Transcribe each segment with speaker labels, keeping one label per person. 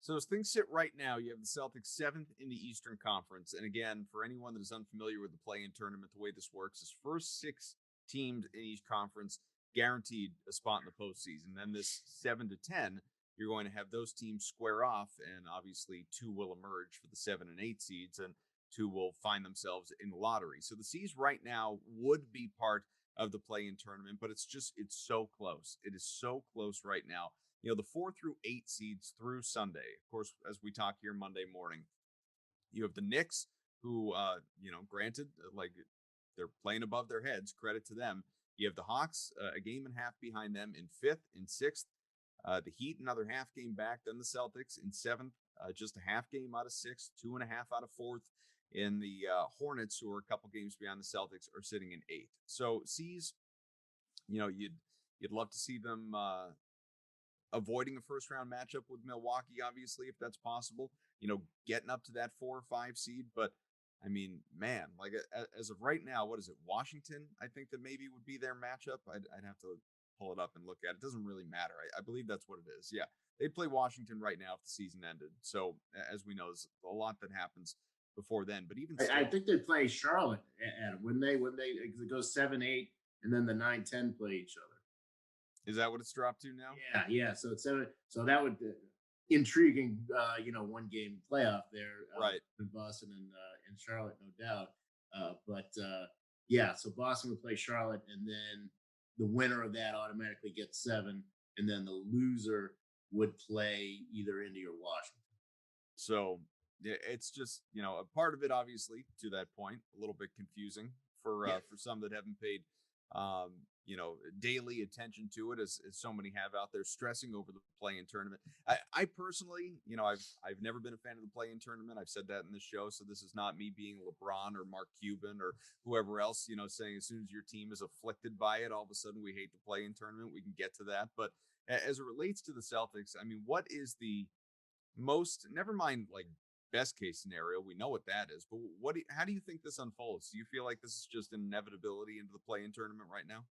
Speaker 1: So as things sit right now, you have the Celtics seventh in the Eastern Conference. And again, for anyone that is unfamiliar with the play-in tournament, the way this works is first six teams in each conference guaranteed a spot in the postseason. Then this 7 to 10, you're going to have those teams square off, and obviously two will emerge for the 7 and 8 seeds, and two will find themselves in the lottery. So the C's right now would be part of the play-in tournament, but it's so close. It is so close right now. The 4 through 8 seeds through Sunday. Of course, as we talk here Monday morning, you have the Knicks, who, granted, like they're playing above their heads. Credit to them. You have the Hawks, a game and a half behind them in fifth and sixth. The Heat, another half game back. Then the Celtics in seventh, just a half game out of sixth, 2.5 out of fourth. And the Hornets, who are a couple games beyond the Celtics, are sitting in eighth. So C's, you'd love to see them avoiding a first round matchup with Milwaukee, obviously, if that's possible, getting up to that 4 or 5 seed. But I mean, man, like as of right now, what is it? Washington, I think that maybe would be their matchup. I'd have to pull it up and look at it. It doesn't really matter. I believe that's what it is. Yeah. They'd play Washington right now if the season ended. So as we know, there's a lot that happens before then. But even still,
Speaker 2: I think they play Charlotte, Adam, when it goes 7-8, and then the 9-10 play each other.
Speaker 1: Is that what it's dropped to now?
Speaker 2: Yeah. So it's 7. So that would intriguing, 1-game playoff there,
Speaker 1: right?
Speaker 2: In Boston and Charlotte, no doubt. Yeah. So Boston would play Charlotte, and then the winner of that automatically gets 7, and then the loser would play either Indy or Washington.
Speaker 1: So it's just a part of it, obviously, to that point, a little bit confusing for some that haven't paid daily attention to it, as so many have out there stressing over the play-in tournament. I personally, I've never been a fan of the play-in tournament. I've said that in this show, so this is not me being LeBron or Mark Cuban or whoever else, saying as soon as your team is afflicted by it, all of a sudden we hate the play-in tournament. We can get to that. But as it relates to the Celtics, I mean, what is the most, never mind like best case scenario, we know what that is, but how do you think this unfolds? Do you feel like this is just an inevitability into the play-in tournament right now?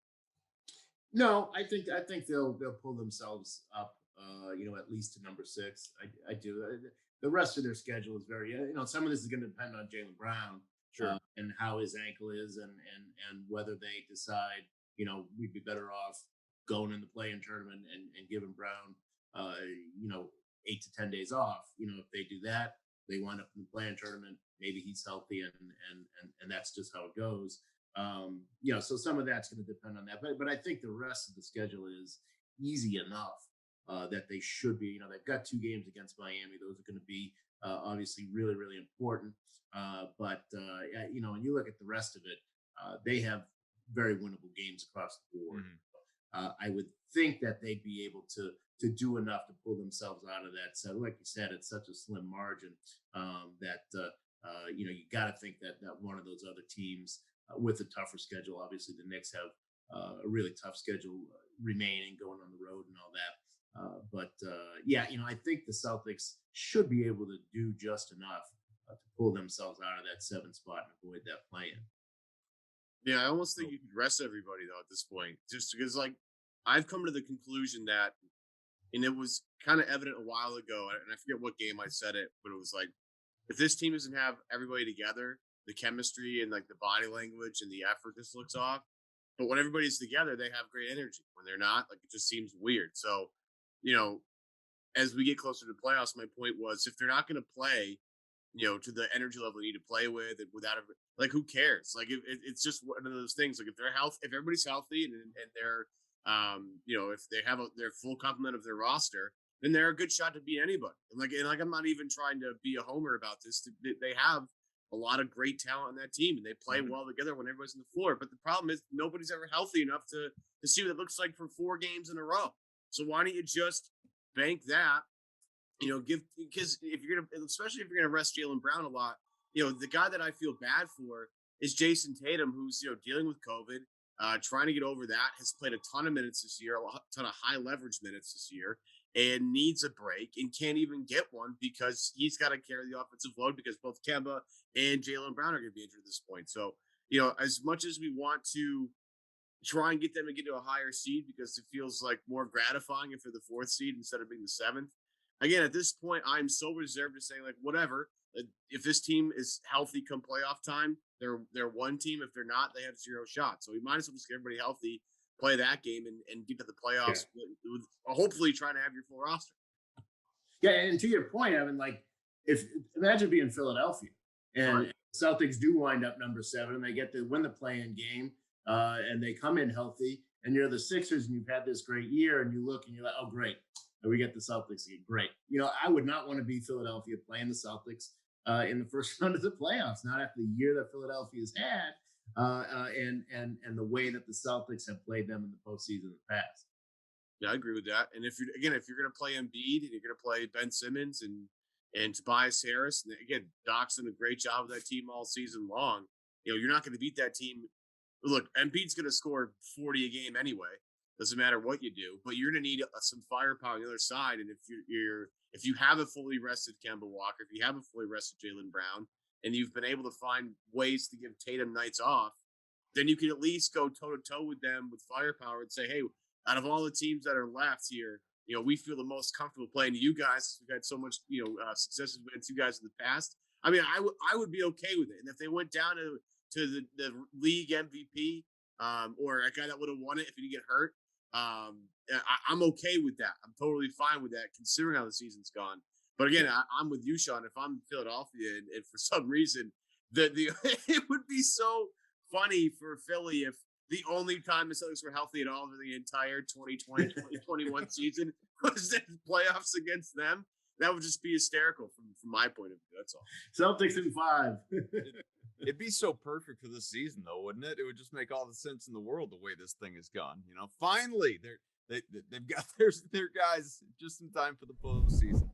Speaker 2: No, I think they'll pull themselves up, at least to number 6. I do. The rest of their schedule is very, some of this is going to depend on Jaylen Brown,
Speaker 1: sure,
Speaker 2: and how his ankle is, and whether they decide, we'd be better off going in the play-in tournament and giving Brown, 8 to 10 days off. If they do that, they wind up in the play-in tournament. Maybe he's healthy, and that's just how it goes. So some of that's going to depend on that, but I think the rest of the schedule is easy enough that they should be. They've got 2 games against Miami; those are going to be obviously really, really important. When you look at the rest of it, they have very winnable games across the board. Mm-hmm. I would think that they'd be able to do enough to pull themselves out of that. So, like you said, it's such a slim margin that you got to think that one of those other teams, with a tougher schedule. Obviously, the Knicks have a really tough schedule remaining, going on the road and all that. I think the Celtics should be able to do just enough to pull themselves out of that 7 spot and avoid that play-in.
Speaker 3: Yeah, I almost think you could rest everybody, though, at this point. Just because, I've come to the conclusion that, and it was kind of evident a while ago, and I forget what game I said it, but it was like, if this team doesn't have everybody together, the chemistry and the body language and the effort just looks off. But when everybody's together, they have great energy. When they're not, it just seems weird. So, as we get closer to the playoffs, my point was, if they're not going to play, to the energy level you need to play with, and without who cares? It's just one of those things. If they're if everybody's healthy and they're, if they have their full complement of their roster, then they're a good shot to beat anybody. And I'm not even trying to be a homer about this. They have a lot of great talent on that team, and they play well together when everybody's on the floor. But the problem is nobody's ever healthy enough to see what it looks like for 4 games in a row. So why don't you just bank that? Because especially if you're gonna rest Jaylen Brown a lot, the guy that I feel bad for is Jason Tatum, who's dealing with COVID, trying to get over that, has played a ton of minutes this year, a ton of high leverage minutes this year, and needs a break and can't even get one because he's got to carry the offensive load because both Kemba and Jaylen Brown are going to be injured at this point. So, as much as we want to try and get them to get to a higher seed because it feels like more gratifying if they're the 4th seed instead of being the 7th, again, at this point, I'm so reserved to say, like, whatever. If this team is healthy come playoff time, they're one team. If they're not, they have zero shot. So we might as well just get everybody healthy, play that game, and get to the playoffs with hopefully trying to have your full roster.
Speaker 2: Yeah, and to your point, Evan, like, if imagine being Philadelphia and Celtics do wind up number 7, and they get to win the play-in game, and they come in healthy, and you're the Sixers, and you've had this great year, and you look and you're like, oh, great, and we get the Celtics again. Great. I would not want to be Philadelphia playing the Celtics in the first round of the playoffs, not after the year that Philadelphia's had, and the way that the Celtics have played them in the postseason in the past.
Speaker 3: Yeah, I agree with that. And if you're going to play Embiid and you're going to play Ben Simmons and Tobias Harris, and again, Doc's done a great job with that team all season long. You're not going to beat that team. Look, Embiid's going to score 40 a game anyway. Doesn't matter what you do, but you're going to need some firepower on the other side. And if you have a fully rested Kemba Walker, if you have a fully rested Jaylen Brown, and you've been able to find ways to give Tatum nights off, then you can at least go toe to toe with them with firepower and say, hey, out of all the teams that are left here, we feel the most comfortable playing to you guys. We've had so much, success against you guys in the past. I mean, I would be okay with it. And if they went down to the league MVP, or a guy that would have won it if he didn't get hurt, I'm okay with that. I'm totally fine with that, considering how the season's gone. But again, I'm with you, Sean. If I'm Philadelphia, and for some reason, it would be so funny for Philly if the only time the Celtics were healthy at all for the entire 2020-2021 season was the playoffs against them. That would just be hysterical from my point of view. That's all.
Speaker 2: Celtics in 5.
Speaker 1: It'd be so perfect for this season, though, wouldn't it? It would just make all the sense in the world the way this thing has gone. Finally, they've got their guys just in time for the postseason.